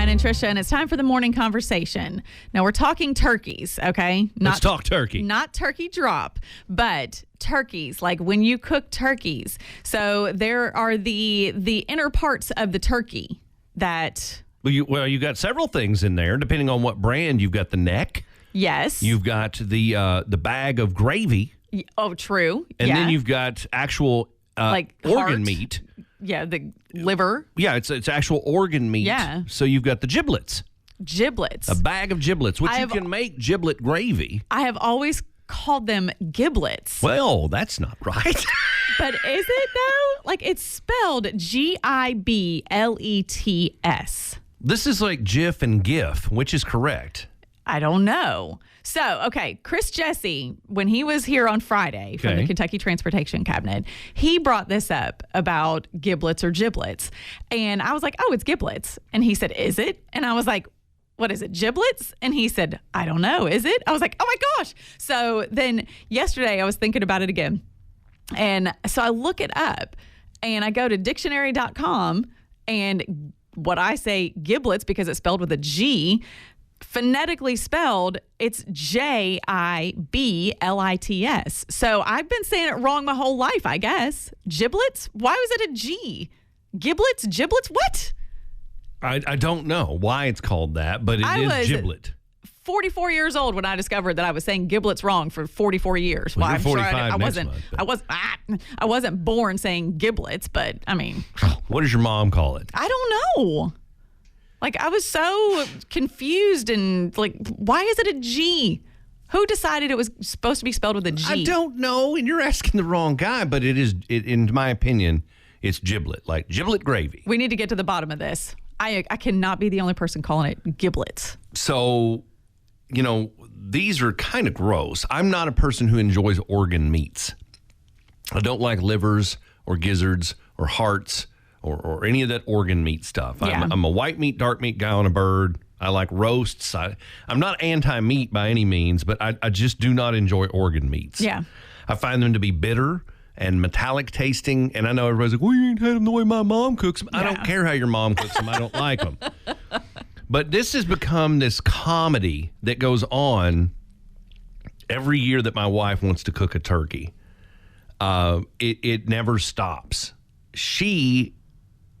Brian and Trisha, and it's time for the morning conversation. Now, we're talking turkeys, okay? Let's talk turkey. Not turkey drop, but turkeys, like when you cook turkeys. So there are the inner parts of the turkey that... Well, you got several things in there, depending on what brand. You've got the neck. Yes. You've got the bag of gravy. Oh, true. And then you've got actual like organ heart. Meat. Yeah, the liver. Yeah, it's actual organ meat. Yeah. So you've got the giblets. Giblets. A bag of giblets, which you can make giblet gravy. I have always called them giblets. Well, that's not right. But is it, though? Like, it's spelled Giblets. This is like GIF and GIF. Which is correct? I don't know. So, okay, Chris Jesse, when he was here on Friday from the Kentucky Transportation Cabinet, he brought this up about giblets or giblets. And I was like, oh, it's giblets. And he said, is it? And I was like, what is it, giblets? And he said, I don't know, is it? I was like, oh my gosh. So then yesterday I was thinking about it again. And so I look it up and I go to dictionary.com, and what I say giblets, because it's spelled with a G, phonetically spelled, it's Jiblits. So I've been saying it wrong my whole life, I guess. Giblets? Why was it a G? Giblets? What? I don't know why it's called that, but it is giblet. 44 years old when I discovered that I was saying giblets wrong for 44 years. Well, you're 45 I wasn't. I wasn't born saying giblets, but I mean, what does your mom call it? I don't know. Like, I was so confused and like, why is it a G? Who decided it was supposed to be spelled with a G? I don't know, and you're asking the wrong guy, but it is, in my opinion, it's giblet, like giblet gravy. We need to get to the bottom of this. I cannot be the only person calling it giblets. So, these are kind of gross. I'm not a person who enjoys organ meats. I don't like livers or gizzards or hearts or any of that organ meat stuff. Yeah. I'm a white meat, dark meat guy on a bird. I like roasts. I'm not anti-meat by any means, but I just do not enjoy organ meats. Yeah. I find them to be bitter and metallic tasting. And I know everybody's like, well, you ain't had them the way my mom cooks them. I don't care how your mom cooks them. I don't like them. But this has become this comedy that goes on every year that my wife wants to cook a turkey. It never stops. She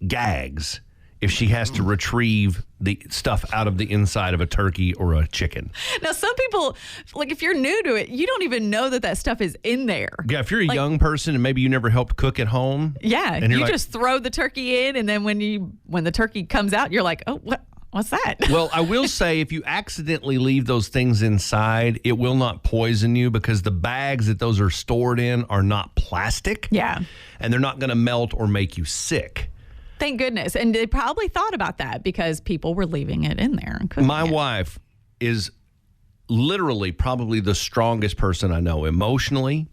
gags if she has to retrieve the stuff out of the inside of a turkey or a chicken. Now, some people, like, if you're new to it, you don't even know that stuff is in there. Yeah, if you're a young person and maybe you never helped cook at home. Yeah, and you just throw the turkey in, and then when the turkey comes out, you're like, oh, what's that? Well, I will say, if you accidentally leave those things inside, it will not poison you because the bags that those are stored in are not plastic. Yeah. And they're not going to melt or make you sick. Thank goodness. And they probably thought about that because people were leaving it in there and cooking My wife is literally probably the strongest person I know emotionally.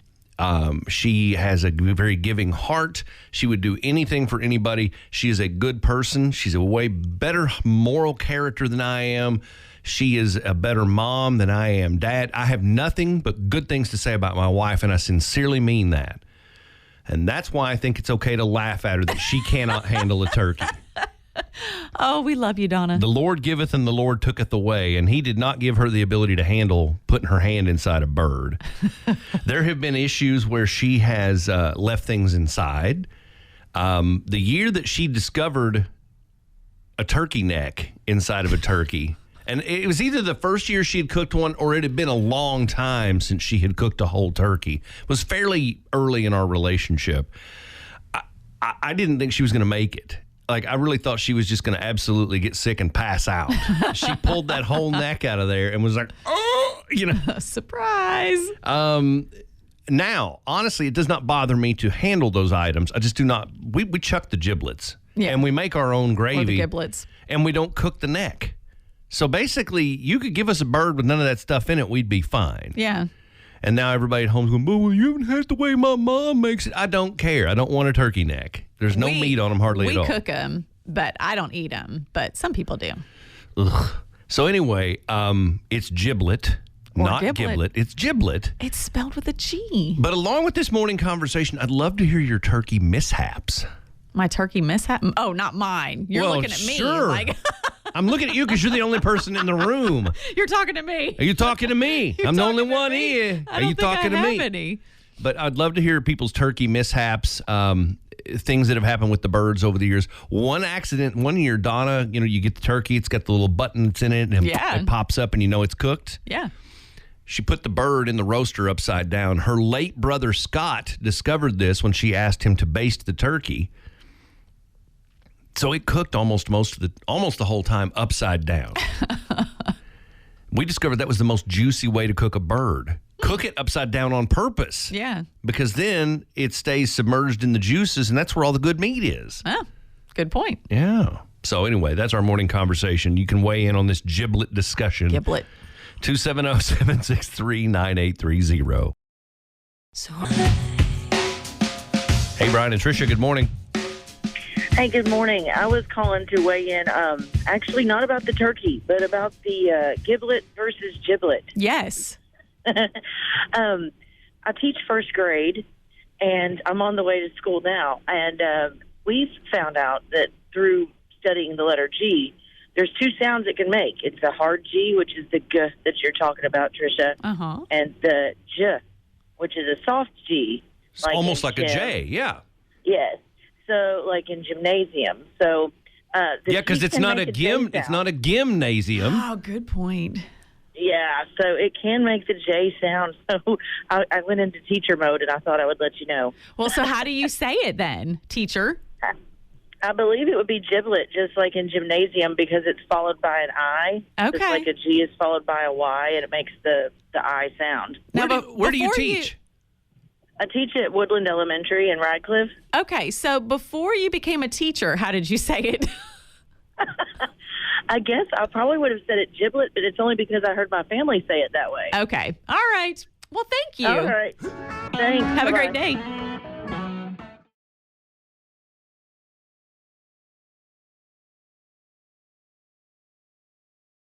She has a very giving heart. She would do anything for anybody. She is a good person. She's a way better moral character than I am. She is a better mom than I am dad. I have nothing but good things to say about my wife, and I sincerely mean that. And that's why I think it's okay to laugh at her that she cannot handle a turkey. Oh, we love you, Donna. The Lord giveth and the Lord tooketh away, and he did not give her the ability to handle putting her hand inside a bird. There have been issues where she has left things inside. The year that she discovered a turkey neck inside of a turkey, and it was either the first year she had cooked one or it had been a long time since she had cooked a whole turkey. It was fairly early in our relationship. I didn't think she was going to make it. Like, I really thought she was just going to absolutely get sick and pass out. She pulled that whole neck out of there and was like, oh, Surprise. Now, honestly, it does not bother me to handle those items. I just do not. We chuck the giblets. Yeah. And we make our own gravy. Or the giblets. And we don't cook the neck. So basically, you could give us a bird with none of that stuff in it, we'd be fine. Yeah. And now everybody at home's going, well, you haven't had the way my mom makes it. I don't care. I don't want a turkey neck. There's no meat on them hardly at all. We cook them, but I don't eat them. But some people do. Ugh. So anyway, it's giblet, not giblet. It's giblet. It's spelled with a G. But along with this morning conversation, I'd love to hear your turkey mishaps. My turkey mishap? Oh, not mine. You're looking at me. Sure. Like I'm looking at you because you're the only person in the room. You're talking to me. Are you talking to me? I'm the only one here. Are you talking to me? Any. But I'd love to hear people's turkey mishaps, things that have happened with the birds over the years. One accident, one year, Donna, you get the turkey, it's got the little button that's in it, and it pops up and you know it's cooked. Yeah. She put the bird in the roaster upside down. Her late brother, Scott, discovered this when she asked him to baste the turkey. So it cooked almost the whole time upside down. We discovered that was the most juicy way to cook a bird. Cook it upside down on purpose. Yeah. Because then it stays submerged in the juices, and that's where all the good meat is. Oh, good point. Yeah. So anyway, that's our morning conversation. You can weigh in on this giblet discussion. Giblet. 270-763-9830. Hey, Brian and Tricia, good morning. Hey, good morning. I was calling to weigh in, actually not about the turkey, but about the giblet versus giblet. Yes. I teach first grade, and I'm on the way to school now. And we've found out that through studying the letter G, there's two sounds it can make. It's the hard G, which is the G that you're talking about, Tricia, and the J, which is a soft G. It's almost like a J, yeah. Yes. So, like in gymnasium. So, because it's not a it's not a gymnasium. Oh, good point. Yeah, so it can make the J sound. So I went into teacher mode, and I thought I would let you know. Well, so how do you say it then, teacher? I believe it would be giblet, just like in gymnasium, because it's followed by an I. Okay. Just like a G is followed by a Y, and it makes the I sound. Now, where do you teach? I teach at Woodland Elementary in Radcliffe. Okay, so before you became a teacher, how did you say it? I guess I probably would have said it giblet, but it's only because I heard my family say it that way. Okay. All right. Well, thank you. All right. Thanks. Have a great day.